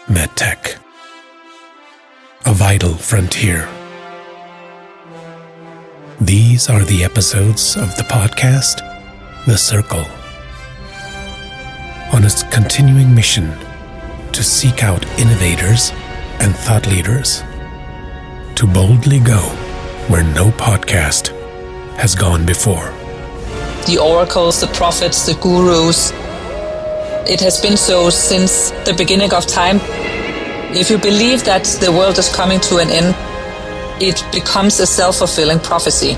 MedTech, a vital frontier. These are the episodes of the podcast, The Circle, on its continuing mission to seek out innovators and thought leaders, to boldly go where no podcast has gone before. The oracles, the prophets, the gurus. It has been so since the beginning of time. If you believe that the world is coming to an end, it becomes a self-fulfilling prophecy.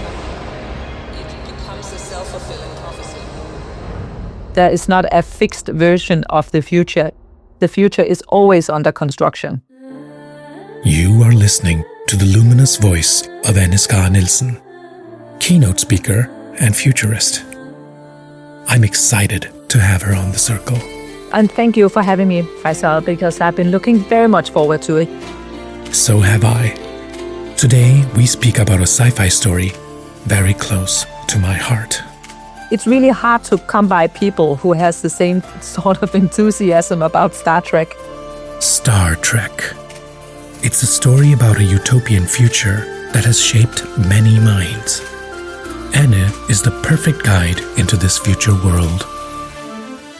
There is not a fixed version of the future. The future is always under construction. You are listening to the luminous voice of Skare Nielsen, keynote speaker and futurist. I'm excited to have her on The Circle. And thank you for having me, Faisal, because I've been looking very much forward to it. So have I. Today, we speak about a sci-fi story very close to my heart. It's really hard to come by people who has the same sort of enthusiasm about Star Trek. Star Trek. It's a story about a utopian future that has shaped many minds. Anne is the perfect guide into this future world.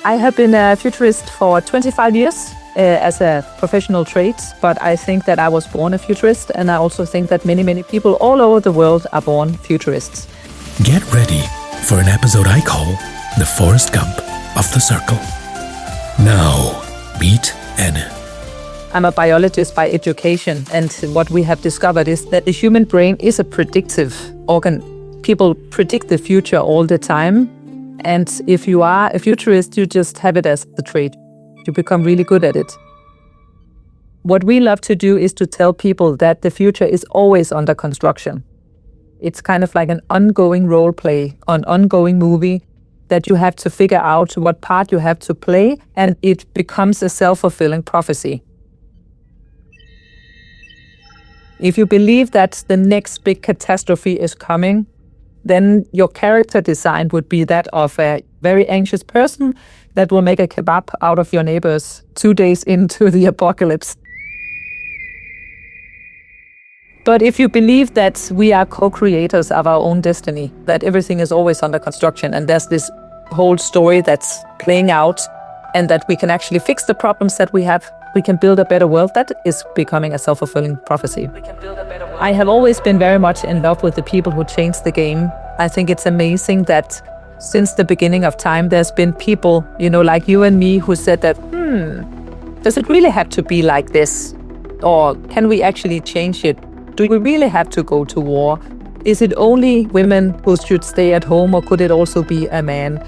I have been a futurist for 25 years as a professional trade, but I think that I was born a futurist, and I also think that many people all over the world are born futurists. Get ready for an episode I call The Forrest Gump of The Circle. Now, meet Anne. I'm a biologist by education, and what we have discovered is that the human brain is a predictive organ. People predict the future all the time, and if you are a futurist, you just have it as a trait. You become really good at it. What we love to do is to tell people that the future is always under construction. It's kind of like an ongoing role play, an ongoing movie that you have to figure out what part you have to play, and it becomes a self-fulfilling prophecy. If you believe that the next big catastrophe is coming, then your character design would be that of a very anxious person that will make a kebab out of your neighbors 2 days into the apocalypse. But if you believe that we are co-creators of our own destiny, that everything is always under construction, and there's this whole story that's playing out, and that we can actually fix the problems that we have, we can build a better world, that is becoming a self-fulfilling prophecy. I have always been very much in love with the people who changed the game. I think it's amazing that since the beginning of time, there's been people, like you and me, who said that, does it really have to be like this? Or can we actually change it? Do we really have to go to war? Is it only women who should stay at home, or could it also be a man?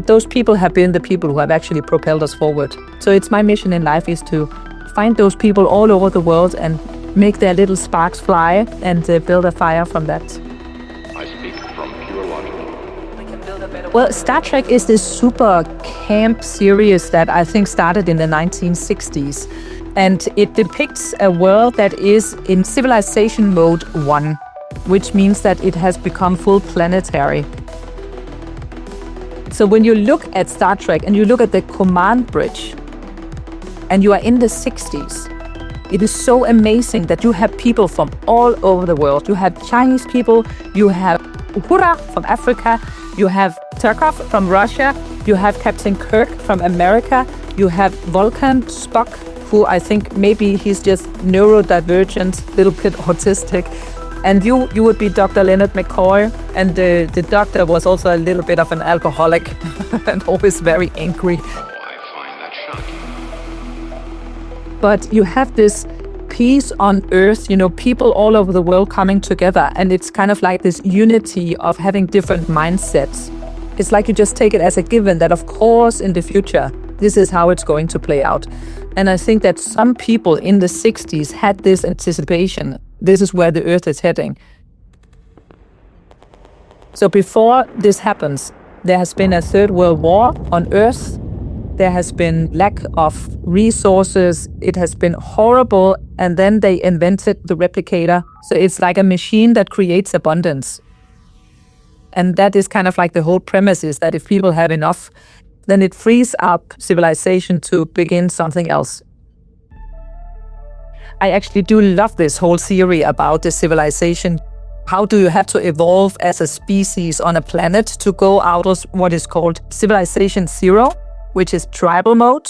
Those people have been the people who have actually propelled us forward. So it's my mission in life is to find those people all over the world and make their little sparks fly and build a fire from that. I speak from pure logic. Well, Star Trek is this super camp series that I think started in the 1960s. And it depicts a world that is in civilization mode 1, which means that it has become full planetary. So when you look at Star Trek and you look at the command bridge, and you are in the 60s, it is so amazing that you have people from all over the world. You have Chinese people, you have Uhura from Africa, you have Tarkov from Russia, you have Captain Kirk from America, you have Vulcan, Spock, who I think maybe he's just neurodivergent, little bit autistic. And you would be Dr. Leonard McCoy, and the doctor was also a little bit of an alcoholic and always very angry. Oh, I find that shocking. But you have this peace on earth, people all over the world coming together, and it's kind of like this unity of having different mindsets. It's like you just take it as a given that, of course, in the future, this is how it's going to play out. And I think that some people in the 60s had this anticipation. This is where the Earth is heading. So before this happens, there has been a third world war on Earth. There has been lack of resources. It has been horrible. And then they invented the replicator. So it's like a machine that creates abundance. And that is kind of like the whole premise, is that if people have enough, then it frees up civilization to begin something else. I actually do love this whole theory about the civilization. How do you have to evolve as a species on a planet to go out of what is called civilization zero, which is tribal mode,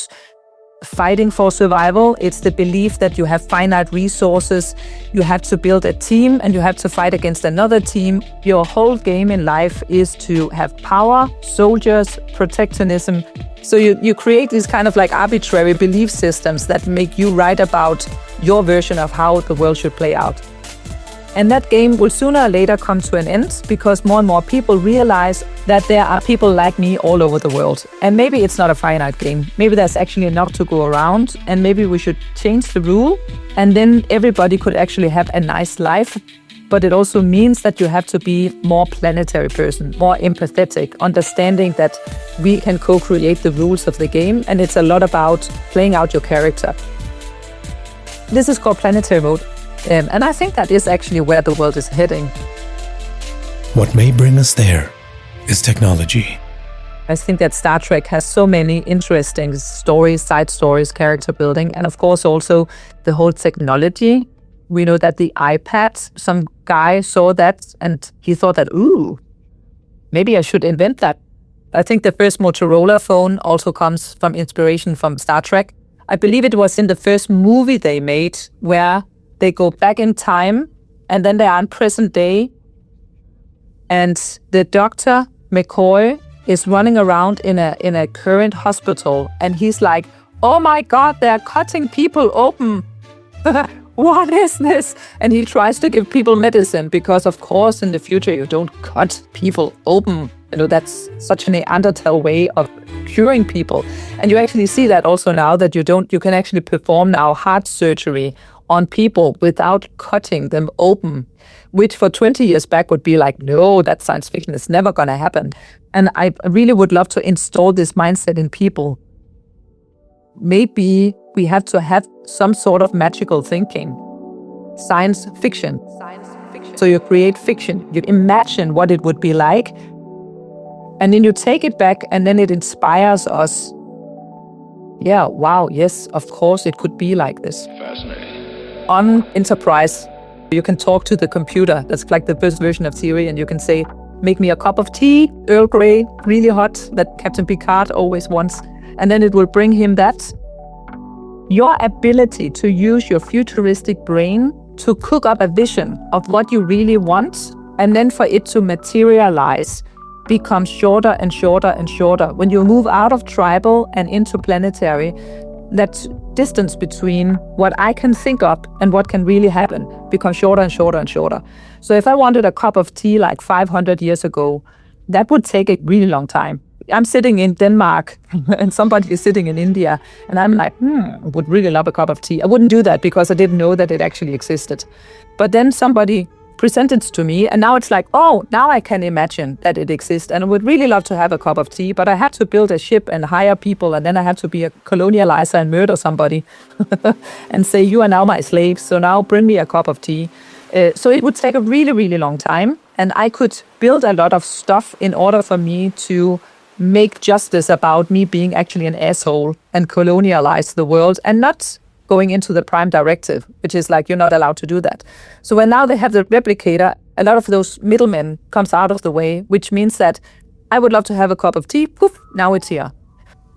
fighting for survival. It's the belief that you have finite resources, you have to build a team, and you have to fight against another team. Your whole game in life is to have power, soldiers, protectionism. So you create these kind of like arbitrary belief systems that make you write about your version of how the world should play out. And that game will sooner or later come to an end because more and more people realize that there are people like me all over the world. And maybe it's not a finite game. Maybe there's actually enough to go around, and maybe we should change the rule, and then everybody could actually have a nice life. But it also means that you have to be more planetary person, more empathetic, understanding that we can co-create the rules of the game, and it's a lot about playing out your character. This is called planetary mode. And I think that is actually where the world is heading. What may bring us there is technology. I think that Star Trek has so many interesting stories, side stories, character building, and of course also the whole technology. We know that the iPad, some guy saw that and he thought that, ooh, maybe I should invent that. I think the first Motorola phone also comes from inspiration from Star Trek. I believe it was in the first movie they made where they go back in time, and then they are in present day. And the Dr. McCoy is running around in a current hospital, and he's like, "Oh my God, they're cutting people open. What is this?" And he tries to give people medicine because, of course, in the future you don't cut people open. That's such a Neanderthal way of curing people. And you actually see that also now that you can actually perform now heart surgery on people without cutting them open, which for 20 years back would be like, no, that's science fiction. It's never going to happen. And I really would love to install this mindset in people. Maybe we have to have some sort of magical thinking. Science fiction. So you create fiction. You imagine what it would be like. And then you take it back and then it inspires us. Yeah, wow, yes, of course it could be like this. Fascinating. On Enterprise, you can talk to the computer. That's like the first version of Siri, and you can say, make me a cup of tea, Earl Grey, really hot, that Captain Picard always wants. And then it will bring him that. Your ability to use your futuristic brain to cook up a vision of what you really want, and then for it to materialize, becomes shorter and shorter and shorter. When you move out of tribal and into planetary, that distance between what I can think of and what can really happen becomes shorter and shorter and shorter. So if I wanted a cup of tea like 500 years ago, that would take a really long time. I'm sitting in Denmark and somebody is sitting in India, and I'm like, I would really love a cup of tea. I wouldn't do that because I didn't know that it actually existed. But then somebody presented it to me, and now it's like, oh, now I can imagine that it exists, and I would really love to have a cup of tea, but I had to build a ship and hire people, and then I had to be a colonializer and murder somebody and say, you are now my slaves, so now bring me a cup of tea. So it would take a really, really long time, and I could build a lot of stuff in order for me to make justice about me being actually an asshole and colonialize the world and not going into the Prime Directive, which is like, you're not allowed to do that. So when now they have the replicator, a lot of those middlemen comes out of the way, which means that I would love to have a cup of tea, poof, now it's here.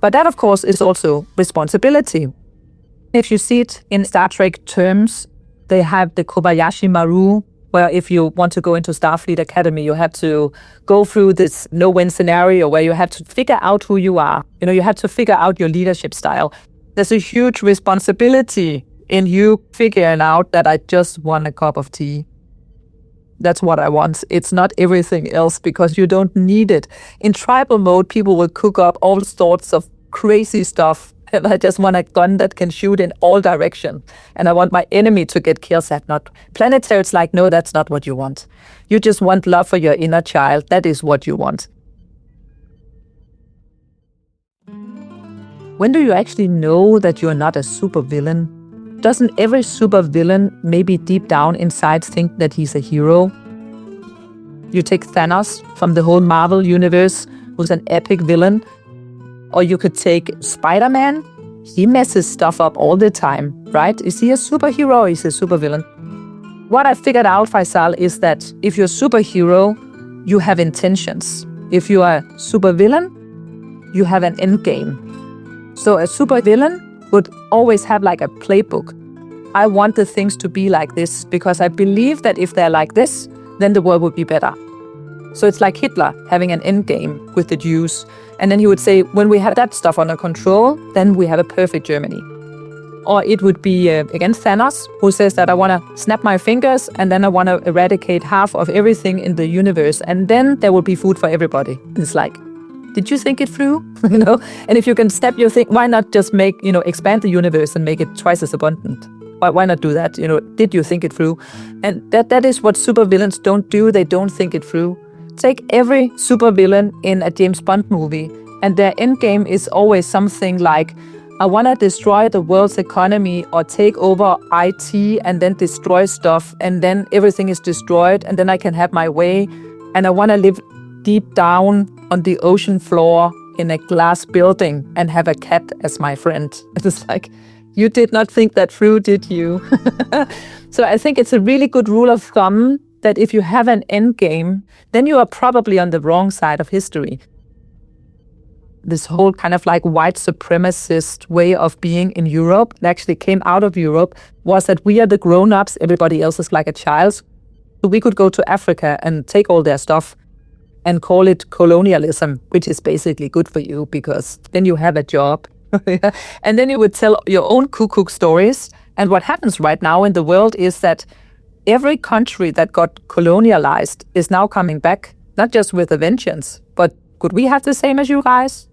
But that, of course, is also responsibility. If you see it in Star Trek terms, they have the Kobayashi Maru, where if you want to go into Starfleet Academy, you have to go through this no-win scenario where you have to figure out who you are. You have to figure out your leadership style. There's a huge responsibility in you figuring out that I just want a cup of tea. That's what I want. It's not everything else because you don't need it. In tribal mode, people will cook up all sorts of crazy stuff. And I just want a gun that can shoot in all directions. And I want my enemy to get killed. That's not planetary. It's like, no, that's not what you want. You just want love for your inner child. That is what you want. When do you actually know that you're not a supervillain? Doesn't every supervillain maybe deep down inside think that he's a hero? You take Thanos from the whole Marvel universe, who's an epic villain. Or you could take Spider-Man. He messes stuff up all the time. right? Is he a superhero or is he a supervillain? What I figured out, Faisal, is that if you're a superhero, you have intentions. If you are a supervillain, you have an end game. So a supervillain would always have like a playbook. I want the things to be like this because I believe that if they're like this, then the world would be better. So it's like Hitler having an end game with the Jews. And then he would say, when we have that stuff under control, then we have a perfect Germany. Or it would be, again, Thanos, who says that I want to snap my fingers and then I want to eradicate half of everything in the universe. And then there will be food for everybody. It's like, did you think it through? And if you can snap your thing, why not just make, expand the universe and make it twice as abundant? Why not do that? Did you think it through? And that is what supervillains don't do. They don't think it through. Take every supervillain in a James Bond movie, and their end game is always something like, I want to destroy the world's economy or take over IT and then destroy stuff, and then everything is destroyed, and then I can have my way. And I want to live deep down on the ocean floor in a glass building and have a cat as my friend. It's like, you did not think that through, did you? So I think it's a really good rule of thumb that if you have an end game, then you are probably on the wrong side of history. This whole kind of like white supremacist way of being in Europe that actually came out of Europe was that we are the grown-ups, everybody else is like a child. So we could go to Africa and take all their stuff and call it colonialism, which is basically good for you because then you have a job. And then you would tell your own cuckoo stories. And what happens right now in the world is that every country that got colonialized is now coming back, not just with a vengeance, but could we have the same as you guys?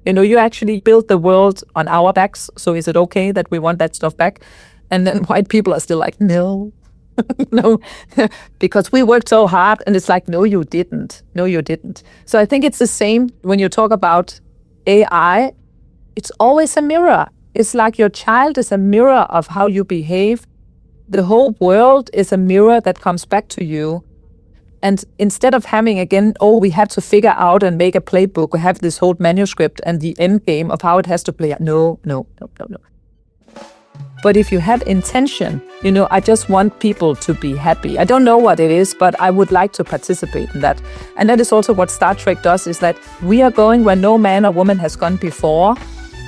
You actually built the world on our backs, so is it okay that we want that stuff back? And then white people are still like, no, no, because we worked so hard. And it's like, no, you didn't. No, you didn't. So I think it's the same when you talk about AI. It's always a mirror. It's like your child is a mirror of how you behave. The whole world is a mirror that comes back to you. And instead of having, again, we have to figure out and make a playbook, we have this whole manuscript and the end game of how it has to play out. No. But if you have intention, I just want people to be happy. I don't know what it is, but I would like to participate in that. And that is also what Star Trek does, is that we are going where no man or woman has gone before.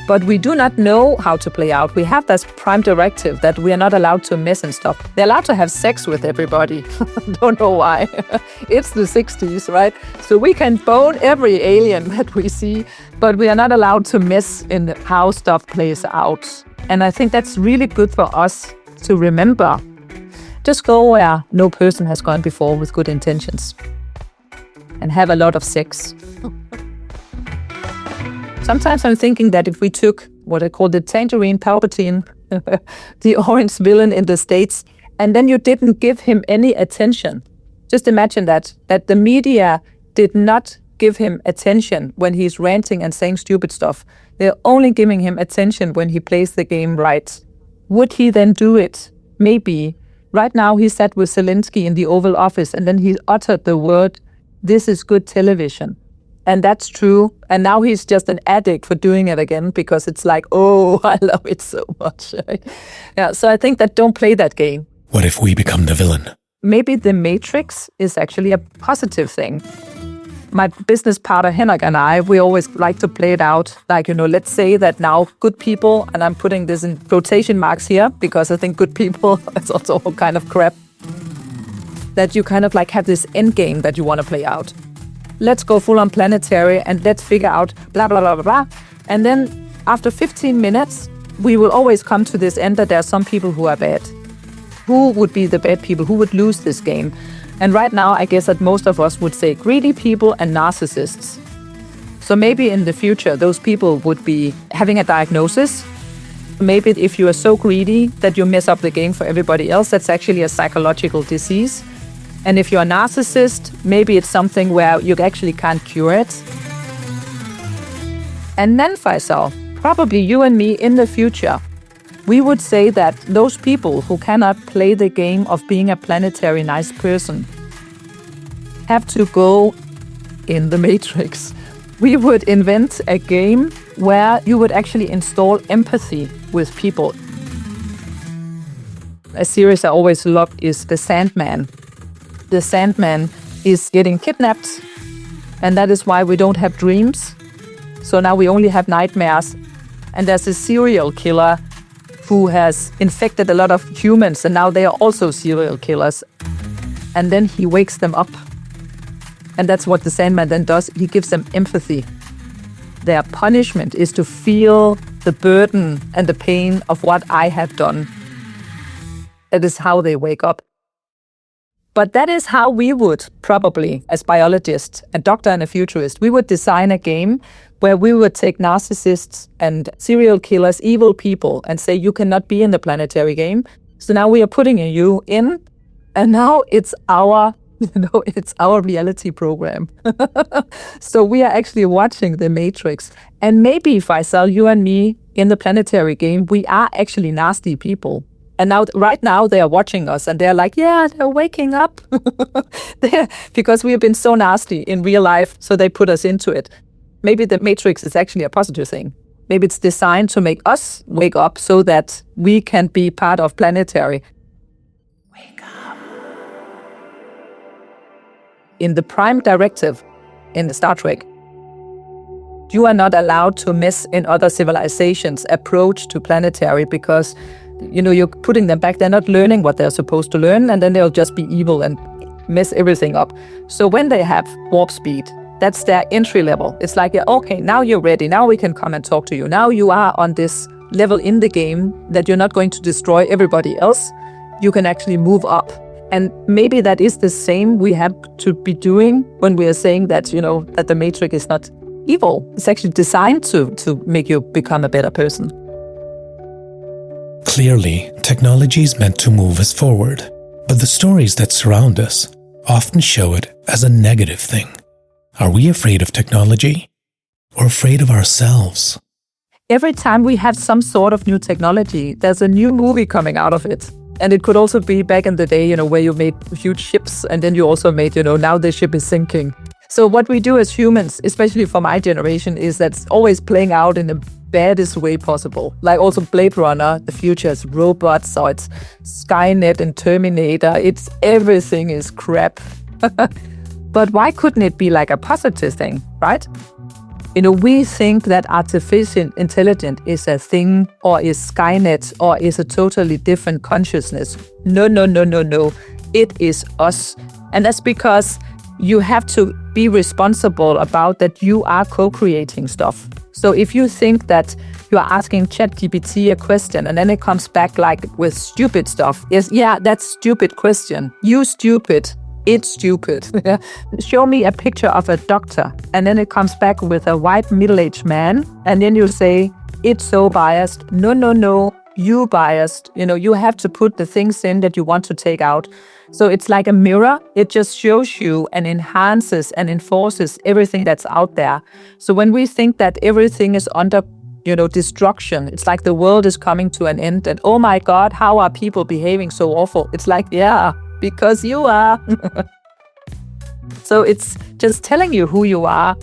But we do not know how to play out. We have this prime directive that we are not allowed to mess and stuff. They're allowed to have sex with everybody. Don't know why. It's the 60s, right? So we can bone every alien that we see, but we are not allowed to mess in how stuff plays out. And I think that's really good for us to remember. Just go where no person has gone before with good intentions. And have a lot of sex. Sometimes I'm thinking that if we took what I call the tangerine Palpatine, the orange villain in the States, and then you didn't give him any attention. Just imagine that the media did not give him attention when he's ranting and saying stupid stuff. They're only giving him attention when he plays the game right. Would he then do it? Maybe. Right now he sat with Zelensky in the Oval Office and then he uttered the word, "This is good television." And that's true. And now he's just an addict for doing it again because it's like, oh, I love it so much. Yeah, so I think that don't play that game. What if we become the villain? Maybe the Matrix is actually a positive thing. My business partner Henrik and I, we always like to play it out. Like, let's say that now good people, and I'm putting this in quotation marks here because I think good people is also all kind of crap, that you kind of like have this end game that you want to play out. Let's go full on planetary and let's figure out blah, blah, blah, blah, blah. And then after 15 minutes, we will always come to this end that there are some people who are bad. Who would be the bad people? Who would lose this game? And right now, I guess that most of us would say greedy people and narcissists. So maybe in the future, those people would be having a diagnosis. Maybe if you are so greedy that you mess up the game for everybody else, that's actually a psychological disease. And if you're a narcissist, maybe it's something where you actually can't cure it. And then, Faisal, probably you and me in the future, we would say that those people who cannot play the game of being a planetary nice person have to go in the Matrix. We would invent a game where you would actually install empathy with people. a series I always love is The Sandman. The Sandman is getting kidnapped, and that is why we don't have dreams. So now we only have nightmares. And there's a serial killer who has infected a lot of humans, and now they are also serial killers. And then he wakes them up. And that's what the Sandman then does. He gives them empathy. Their punishment is to feel the burden and the pain of what I have done. That is how they wake up. But that is how we would probably, as biologists, a doctor and a futurist, we would design a game where we would take narcissists and serial killers, evil people, and say, you cannot be in the planetary game. So now we are putting you in, and now it's our reality program. So we are actually watching the Matrix. And maybe, Faisal, you and me in the planetary game, we are actually nasty people. And now, right now, they are watching us and they're like, yeah, they're waking up. Because we have been so nasty in real life, so they put us into it. Maybe the Matrix is actually a positive thing. Maybe it's designed to make us wake up so that we can be part of planetary. Wake up. In the Prime Directive in the Star Trek, you are not allowed to mess in other civilizations' approach to planetary because, you're putting them back. They're not learning what they're supposed to learn, and then they'll just be evil and mess everything up. So when they have warp speed, that's their entry level. It's like, okay, now you're ready. Now we can come and talk to you. Now you are on this level in the game that you're not going to destroy everybody else. You can actually move up. And maybe that is the same we have to be doing when we are saying that, that the Matrix is not evil. It's actually designed to make you become a better person. Clearly, technology is meant to move us forward, but the stories that surround us often show it as a negative thing. Are we afraid of technology or afraid of ourselves? Every time we have some sort of new technology, there's a new movie coming out of it. And it could also be back in the day, where you made huge ships and then you also made, now the ship is sinking. So what we do as humans, especially for my generation, is that's always playing out in the baddest way possible. Like also Blade Runner, the future is robots, or it's Skynet and Terminator. Everything is crap. But why couldn't it be like a positive thing, right? We think that artificial intelligence is a thing, or is Skynet, or is a totally different consciousness. No. It is us. And that's because you have to be responsible about that you are co-creating stuff. So if you think that you are asking ChatGPT a question and then it comes back like with stupid stuff, that's stupid question. You stupid. It's stupid. Show me a picture of a doctor, and then it comes back with a white middle-aged man, and then you say, it's so biased. No, you biased. You have to put the things in that you want to take out. So it's like a mirror. It just shows you and enhances and enforces everything that's out there. So when we think that everything is under destruction, it's like the world is coming to an end, and oh my God, how are people behaving so awful? It's like, because you are. So it's just telling you who you are.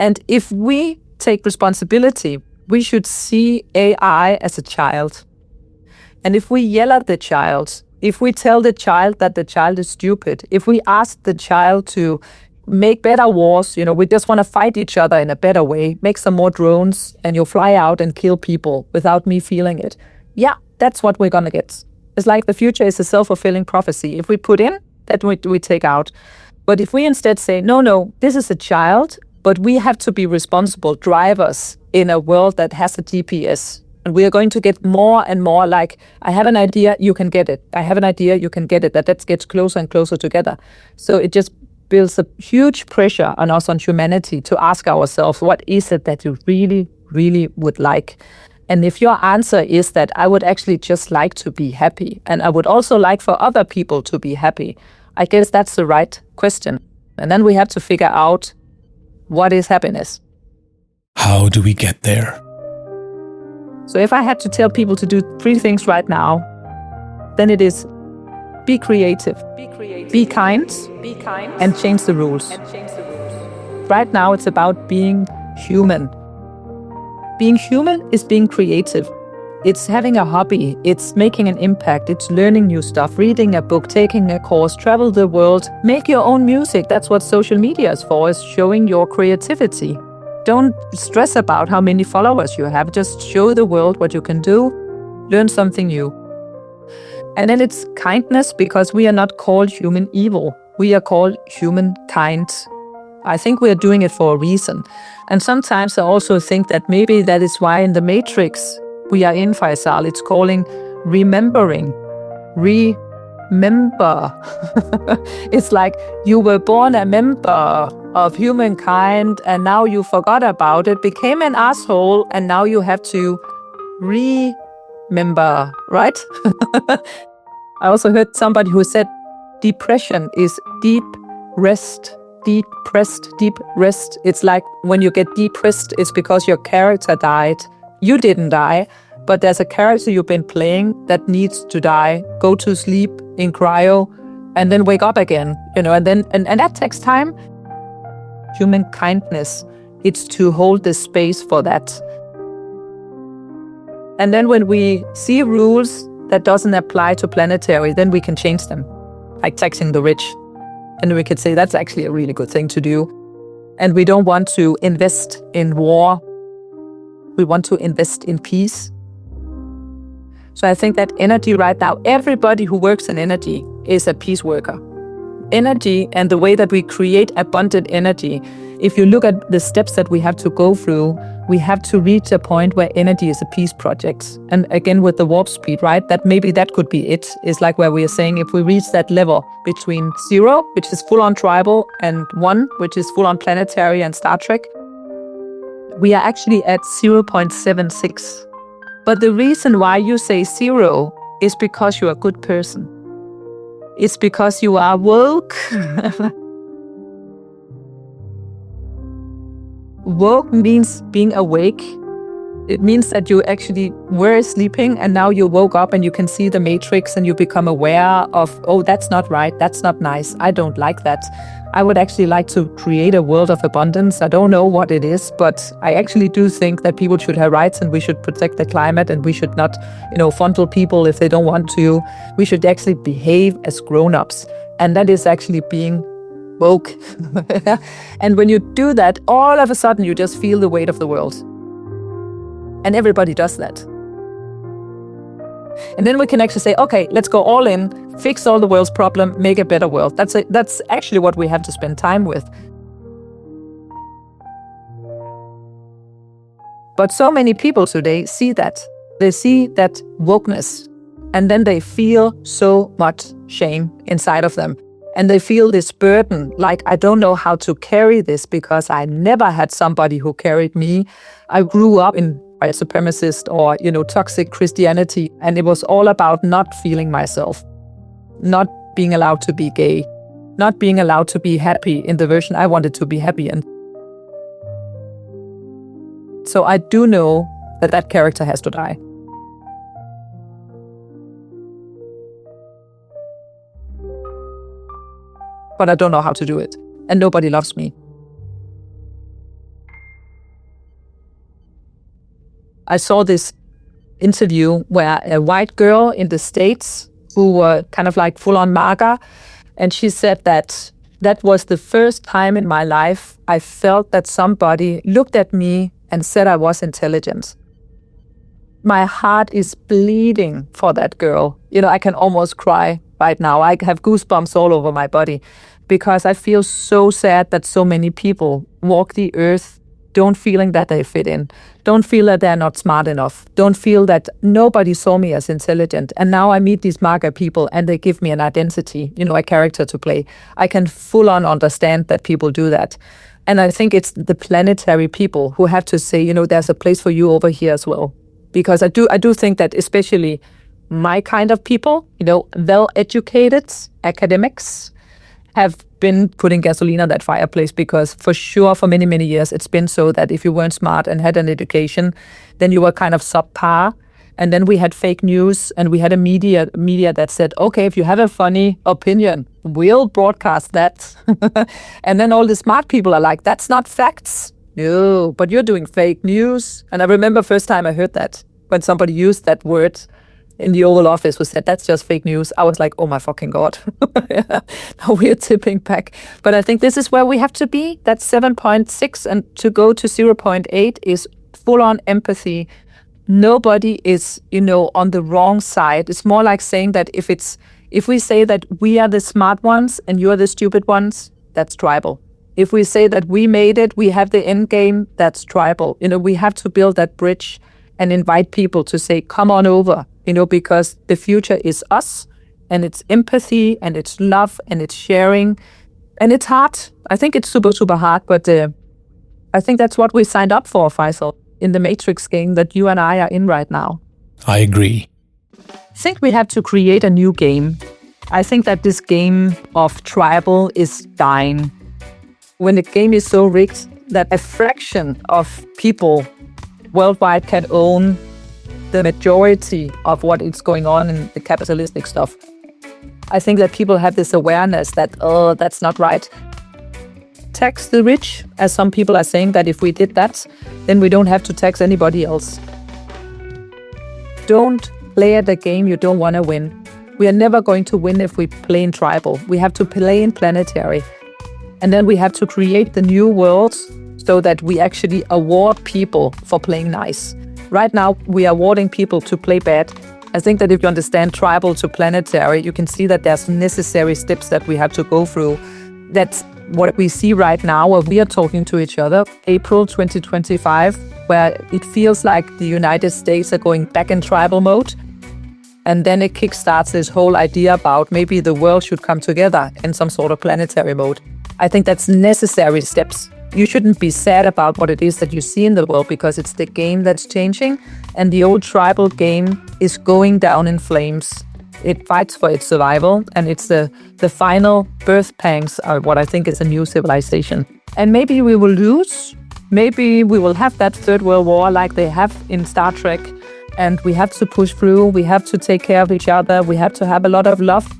And if we take responsibility, we should see AI as a child. And if we yell at the child, if we tell the child that the child is stupid, if we ask the child to make better wars, we just want to fight each other in a better way, make some more drones, and you'll fly out and kill people without me feeling it. That's what we're going to get. It's like the future is a self-fulfilling prophecy. If we put in, that we take out. But if we instead say, no, this is a child, but we have to be responsible drivers in a world that has a GPS. And we are going to get more and more like, I have an idea, you can get it. I have an idea, you can get it. That gets closer and closer together. So it just builds a huge pressure on us, on humanity, to ask ourselves, what is it that you really, really would like? And if your answer is that I would actually just like to be happy, and I would also like for other people to be happy, I guess that's the right question. And then we have to figure out, what is happiness? How do we get there? So if I had to tell people to do 3 things right now, then it is be creative, be kind, and change the rules. Right now it's about being human. Being human is being creative. It's having a hobby, it's making an impact, it's learning new stuff, reading a book, taking a course, travel the world, make your own music. That's what social media is for, is showing your creativity. Don't stress about how many followers you have, just show the world what you can do, learn something new. And then it's kindness, because we are not called human evil, we are called humankind. I think we are doing it for a reason. And sometimes I also think that maybe that is why in the Matrix we are in, Faisal, it's calling remembering. Remember. It's like you were born a member of humankind and now you forgot about it, became an asshole, and now you have to remember, right? I also heard somebody who said depression is deep rest. Depressed, deep rest. It's like when you get depressed, it's because your character died. You didn't die, but there's a character you've been playing that needs to die, go to sleep in cryo, and then wake up again, and that takes time. Human kindness, it's to hold the space for that. And then when we see rules that doesn't apply to planetary, then we can change them, like taxing the rich. And we could say that's actually a really good thing to do. And we don't want to invest in war. We want to invest in peace. So I think that energy right now, everybody who works in energy is a peace worker. Energy and the way that we create abundant energy, if you look at the steps that we have to go through, we have to reach a point where energy is a peace project. And again, with the warp speed, right? That maybe that could be it. It's like where we are saying if we reach that level between 0, which is full on tribal, and 1, which is full on planetary and Star Trek, we are actually at 0.76. But the reason why you say 0 is because you're a good person. It's because you are woke. Woke means being awake. It means that you actually were sleeping and now you woke up and you can see the matrix and you become aware of, oh, that's not right, that's not nice, I don't like that. I would actually like to create a world of abundance. I don't know what it is, but I actually do think that people should have rights and we should protect the climate and we should not, fondle people if they don't want to. We should actually behave as grown-ups. And that is actually being woke. And when you do that, all of a sudden you just feel the weight of the world. And everybody does that. And then we can actually say, okay, let's go all in, fix all the world's problem, make a better world. That's actually what we have to spend time with. But so many people today see that. They see that wokeness, and then they feel so much shame inside of them. And they feel this burden, like, I don't know how to carry this because I never had somebody who carried me. I grew up in white supremacist or, toxic Christianity. And it was all about not feeling myself, not being allowed to be gay, not being allowed to be happy in the version I wanted to be happy in. So I do know that that character has to die. But I don't know how to do it. And nobody loves me. I saw this interview where a white girl in the States who were kind of like full on MAGA, and she said that was the first time in my life I felt that somebody looked at me and said I was intelligent. My heart is bleeding for that girl. I can almost cry right now. I have goosebumps all over my body because I feel so sad that so many people walk the earth don't feeling that they fit in, don't feel that they're not smart enough, don't feel that nobody saw me as intelligent. And now I meet these MAGA people and they give me an identity, a character to play. I can full on understand that people do that. And I think it's the planetary people who have to say, there's a place for you over here as well. Because I do think that especially my kind of people, well-educated academics, have been putting gasoline on that fireplace, because for sure for many, many years it's been so that if you weren't smart and had an education, then you were kind of subpar. And then we had fake news and we had a media that said, okay, if you have a funny opinion, we'll broadcast that. And then all the smart people are like, that's not facts. No, but you're doing fake news. And I remember first time I heard that, when somebody used that word in the Oval Office, who said, that's just fake news, I was like, oh my fucking God. Now we are tipping back. But I think this is where we have to be. That's 7.6, and to go to 0.8 is full-on empathy. Nobody is, on the wrong side. It's more like saying that if we say that we are the smart ones and you're the stupid ones, that's tribal. If we say that we made it, we have the end game, that's tribal. We have to build that bridge and invite people to say, come on over, because the future is us, and it's empathy, and it's love, and it's sharing, and it's hard. I think it's super, super hard, but I think that's what we signed up for, Faisal, in the Matrix game that you and I are in right now. I agree. I think we have to create a new game. I think that this game of tribal is dying. When the game is so rigged that a fraction of people worldwide can own the majority of what is going on in the capitalistic stuff, I think that people have this awareness that, oh, that's not right. Tax the rich, as some people are saying, that if we did that, then we don't have to tax anybody else. Don't play at a game you don't want to win. We are never going to win if we play in tribal. We have to play in planetary. And then we have to create the new worlds so that we actually award people for playing nice. Right now, we are awarding people to play bad. I think that if you understand tribal to planetary, you can see that there's necessary steps that we have to go through. That's what we see right now, where we are talking to each other, April 2025, where it feels like the United States are going back in tribal mode. And then it kickstarts this whole idea about maybe the world should come together in some sort of planetary mode. I think that's necessary steps. You shouldn't be sad about what it is that you see in the world, because it's the game that's changing, and the old tribal game is going down in flames. It fights for its survival, and it's the final birth pangs are what I think is a new civilization. And maybe we will lose. Maybe we will have that Third World War like they have in Star Trek, and we have to push through. We have to take care of each other. We have to have a lot of love.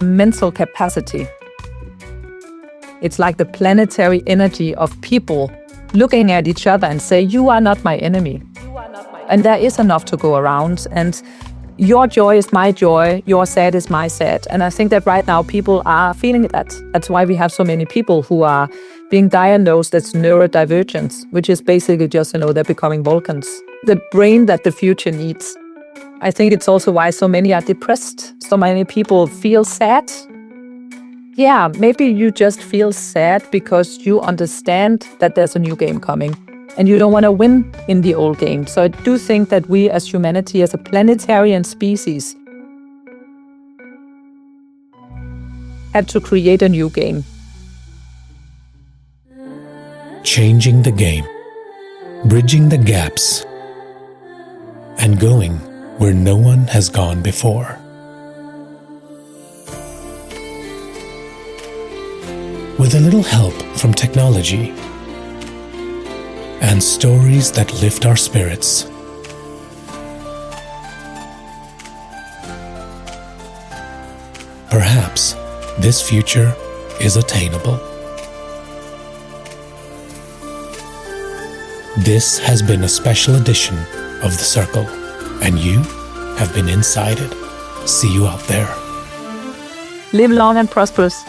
Mental capacity. It's like the planetary energy of people looking at each other and say, you are not my enemy. And there is enough to go around. And your joy is my joy. Your sad is my sad. And I think that right now people are feeling that. That's why we have so many people who are being diagnosed as neurodivergence, which is basically just, they're becoming Vulcans. The brain that the future needs. I think it's also why so many are depressed. So many people feel sad. Yeah, maybe you just feel sad because you understand that there's a new game coming and you don't want to win in the old game. So I do think that we as humanity, as a planetarian species, have to create a new game. Changing the game, bridging the gaps, and going where no one has gone before. With a little help from technology and stories that lift our spirits. Perhaps this future is attainable. This has been a special edition of The Circle, and you have been inside it. See you out there. Live long and prosperous.